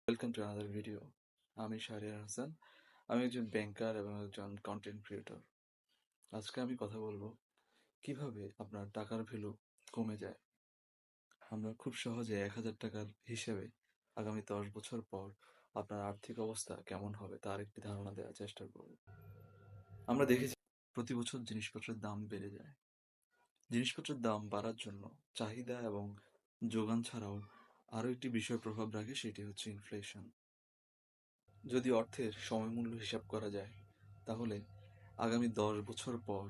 Welcome to another video. আমি শাহরিয়ার হাসান। আমি একজন ব্যাংকার এবং একজন কন্টেন্ট ক্রিয়েটর। আজকে আমি কথা বলবো কিভাবে আপনার টাকার ভ্যালু কমে যায়। আমরা খুব সহজে ১,০০০ টাকার হিসেবে আগামী ১০ বছর পর আপনার আর্থিক অবস্থা কেমন হবে তার একটি ধারণা দেওয়ার চেষ্টা করব। আমরা দেখেছি প্রতি বছর জিনিসপত্রের দাম বেড়ে যায়। জিনিসপত্রের দাম বাড়ার জন্য চাহিদা এবং যোগান ছাড়াও আরও একটি বিষয় প্রভাব রাখে, সেটি হচ্ছে ইনফ্লেশন। যদি অর্থের সময়মূল্য হিসাব করা যায়, তাহলে আগামী ১০ বছর পর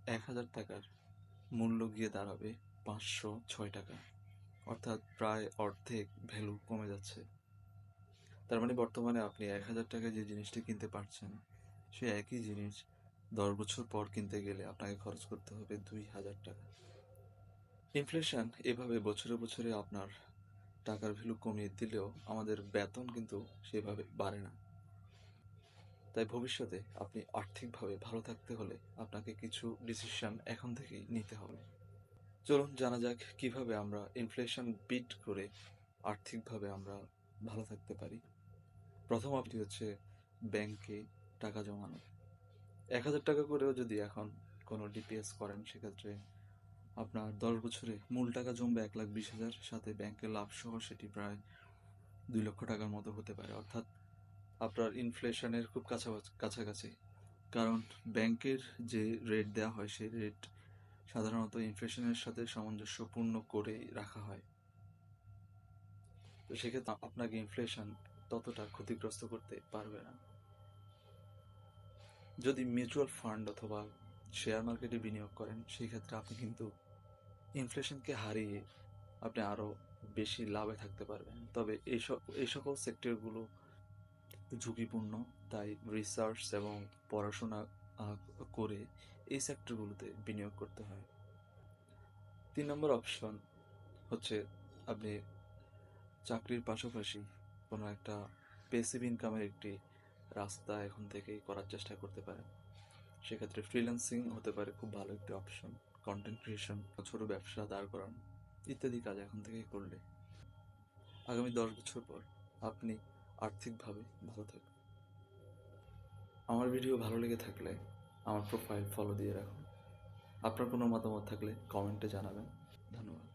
১,০০০ টাকার মূল্য গিয়ে দাঁড়াবে ৫০৬ টাকা। অর্থাৎ প্রায় অর্ধেক ভ্যালু কমে যাচ্ছে। তার মানে বর্তমানে আপনি ১,০০০ টাকায় যে জিনিসটি কিনতে পারছেন, সে একই জিনিস ১০ বছর পর কিনতে গেলে আপনাকে খরচ করতে হবে ২,০০০ টাকা। ইনফ্লেশন এভাবে বছরে বছরে আপনার টাকার ভ্যালু কমিয়ে দিলেও আমাদের বেতন কিন্তু সেভাবে বাড়ে না। তাই ভবিষ্যতে আপনি আর্থিকভাবে ভালো থাকতে হলে আপনাকে কিছু ডিসিশন এখন থেকেই নিতে হবে। চলুন জানা যাক কিভাবে আমরা ইনফ্লেশন বিট করে আর্থিকভাবে আমরা ভালো থাকতে পারি। প্রথম আপনি হচ্ছে ব্যাংকে টাকা জমানো। ১,০০০ টাকা করেও যদি এখন কোনো ডিপিএস করেন, সেক্ষেত্রে আপনার ১০ বছরে মূল টাকা জমবে ১,২০,০০০, সাথে ব্যাংকের লাভ সহ সেটি প্রায় ২,০০,০০০ টাকার মতো হতে পারে। অর্থাৎ আপনার ইনফ্লেশনের খুব কাছাকাছি। কারণ ব্যাংকের যে রেট দেওয়া হয়, সেই রেট সাধারণত ইনফ্লেশনের সাথে সামঞ্জস্যপূর্ণ করেই রাখা হয়। তো সেক্ষেত্রে আপনাকে ইনফ্লেশন ততটা ক্ষতিগ্রস্ত করতে পারবে না। যদি মিউচুয়াল ফান্ড অথবা শেয়ার মার্কেটে বিনিয়োগ করেন, সেই ক্ষেত্রে আপনি কিন্তু ইনফ্লেশনকে হারিয়ে আপনি আরও বেশি লাভে থাকতে পারবেন। তবে এই সকল সেক্টরগুলো ঝুঁকিপূর্ণ, তাই রিসার্চ এবং পড়াশোনা করে এই সেক্টরগুলোতে বিনিয়োগ করতে হয়। ৩ নম্বর অপশন হচ্ছে আপনি চাকরির পাশাপাশি কোনো একটা প্যাসিভ ইনকামের একটি রাস্তা এখন থেকেই করার চেষ্টা করতে পারেন। সেক্ষেত্রে ফ্রিল্যান্সিং হতে পারে খুব ভালো একটি অপশন। কন্টেন্ট ক্রিয়েশন, ছোট ব্যবসা দাঁড় করানো ইত্যাদি কাজ এখন থেকেই করলে আগামী ১০ বছর পর আপনি আর্থিকভাবে ভালো থাকবেন। আমার ভিডিও ভালো লেগে থাকলে আমার প্রোফাইল ফলো দিয়ে রাখুন। আপনার কোনো মতামত থাকলে কমেন্টে জানাবেন। ধন্যবাদ।